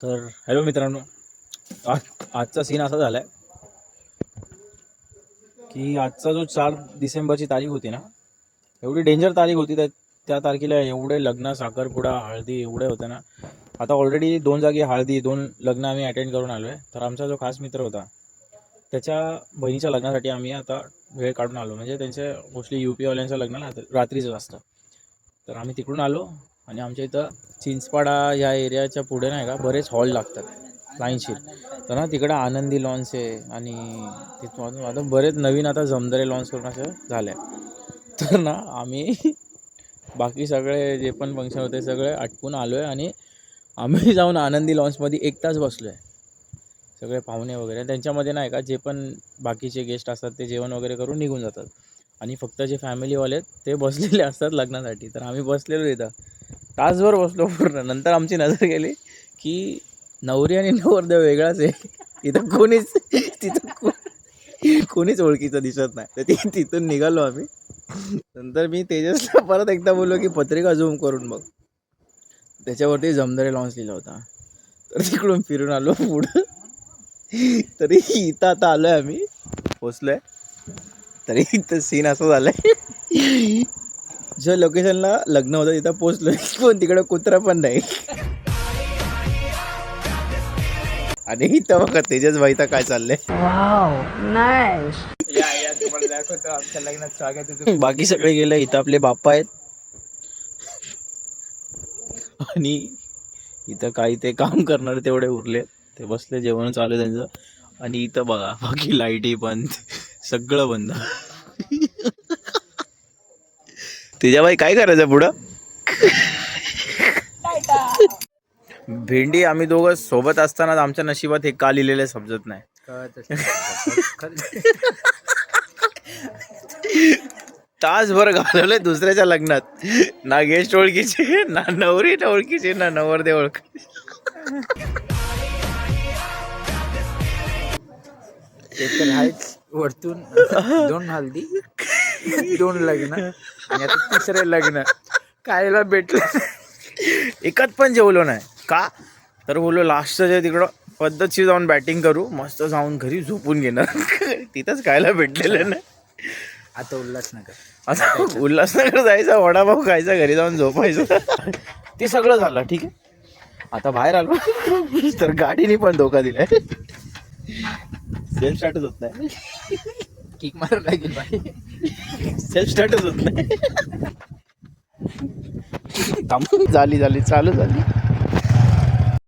तर हॅलो मित्रांनो, आजचा सीन असा झाला आहे की आजचा जो 4 डिसेंबरची तारीख होती ना, एवढी डेंजर तारीख होती. त्या तारखेला एवढे लग्न, साखरपुडा, हळदी एवढे होते ना. आता ऑलरेडी 2 जागी हळदी, 2 लग्न आम्ही अटेंड करून आलो आहे. तर आमचा जो खास मित्र होता त्याच्या बहिणीच्या लग्नासाठी आम्ही आता वेळ काढून आलो. म्हणजे त्यांच्या मोस्टली UP वाल्यांचं लग्न रात्रीचं असतं. तर आम्ही तिकडून आलो आणि आमच्या इथं चिंचपाडा या एरियाच्या पुढे नाही का बरेच हॉल लागतात लाईनशीर. तर ना तिकडं आनंदी लॉन्स आहे आणि तिथून आता बरेच नवीन आता जमदारे लॉन्च करून असं झालं आहे. तर ना आम्ही बाकी सगळे जे पण फंक्शन होते सगळे आटपून आलो आहे आणि आम्ही जाऊन आनंदी लॉन्समध्ये 1 तास बसलो आहे. सगळे पाहुणे वगैरे त्यांच्यामध्ये नाही का जे पण बाकीचे गेस्ट असतात ते जेवण वगैरे करून निघून जातात आणि फक्त जे फॅमिलीवाले आहेत ते बसलेले असतात लग्नासाठी. तर आम्ही बसलेलो इथं तासभर बसलो पूर्ण. नंतर आमची नजर गेली की नवरी आणि नवरदेव वेगळाच आहे. इथं कोणीच ओळखीचं दिसत नाही. तर तिथून निघालो आम्ही. नंतर मी तेजसला परत एकदा बोललो की पत्रिका झूम करून बघ. त्याच्यावरती जमदारे लॉन्च लिहिला होता. तर तिकडून फिरून आलो पुढं. तरी इथं आता आलोय आम्ही, पोचलोय. तरी इथं सीन असं झालंय, ज्या लोकेशनला लग्न होतं तिथं पोचलोय पण तिकडं कुत्रा पण नाही. आणि इथं बघा तेजस भाईचा काय चाललंय. आमच्या लग्नात स्वागत आहे. बाकी सगळे गेले. इथं आपले बाप्पा आहेत आणि इथं काही ते काम करणारे तेवढे उरले, ते बसले, जेवण चालू आहे त्यांचं. आणि इथं बघा बाकी लाईटी बंद, सगळं बंद. तेजाबाई काय करायचं पुढं. भेंडी आम्ही दोघं सोबत असताना आमच्या नशिबात हे का लिहिलेलं समजत नाही. तासभर घालवलंय दुसऱ्याच्या लग्नात. ना गेस्ट ओळखीचे, ना नवरी ओळखीचे, ना नवरदेव ओळखीचे. ते तर आहेच. वरतून 2 हल्दी, 2 लग्न आणि आता 3रं लग्न. खायला भेटलं एकच पण जेवलो नाही का. तर बोललो लास्टच्या तिकडं पद्धतशीर जाऊन बॅटिंग करू, मस्त जाऊन घरी झोपून घेणार. तिथंच खायला भेटलेलं नाही. आता उल्हासनगर. आता उल्हासनगर जायचा, वडापाव खायचा, घरी जाऊन झोपायचं. ते सगळं झालं ठीक आहे. आता बाहेर आलो तर गाडीने पण धोका दिलाय. सेल्फ स्टार्टच होत नाही. किक मारावं लागेल बाई. सेल्फ स्टार्टच होत नाही. झाली चालू झाली.